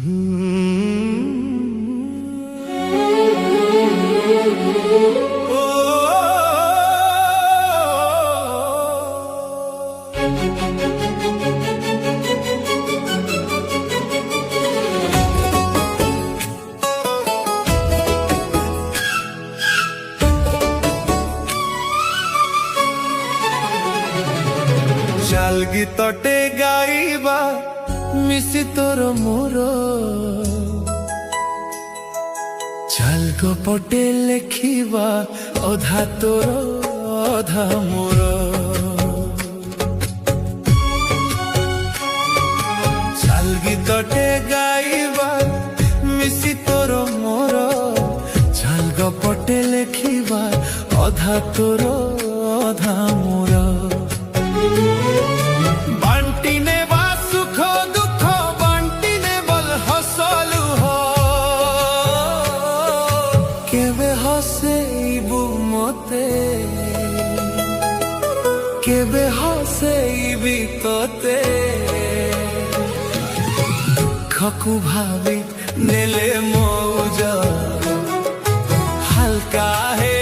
চাল গীতটে গাইবা মিশি তোর মোর চাল গপটে লেখিবা অধা তোর অধা মোর চাল গীতটে গাইবা মিশি তোর মোর চাল গপটে লেখিবা অধা তোর অধা মোর বান্টি নেবা সুখ দুঃখ বান্টি নেবল হসলু কেবে হসেইবু মতে কেবে হসেইবি তোতে দুঃখকু ভাবি নেলে মৌজ হালকা হে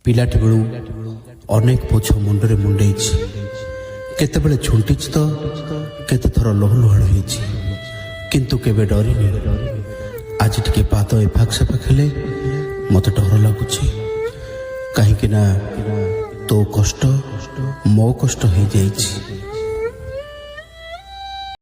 ପିଲାଟି ବେଳୁ ଅନେକ ବୋଝ ମୁଣ୍ଡରେ ମୁଣ୍ଡେଇଛି। କେତେବେଳେ ଝୁଣ୍ଟିଛି ତ କେତେଥର ଲହୁଲୁହାଣ ହେଇଛି, କିନ୍ତୁ କେବେ ଡରିନି। ଆଜି ଟିକେ ପାଦ ଏପାଖ ସେପାଖ ହେଲେ ମୋତେ ଡର ଲାଗୁଛି, କାହିଁକି ନା ତୋ କଷ୍ଟ ମୋ କଷ୍ଟ ହେଇଯାଇଛି।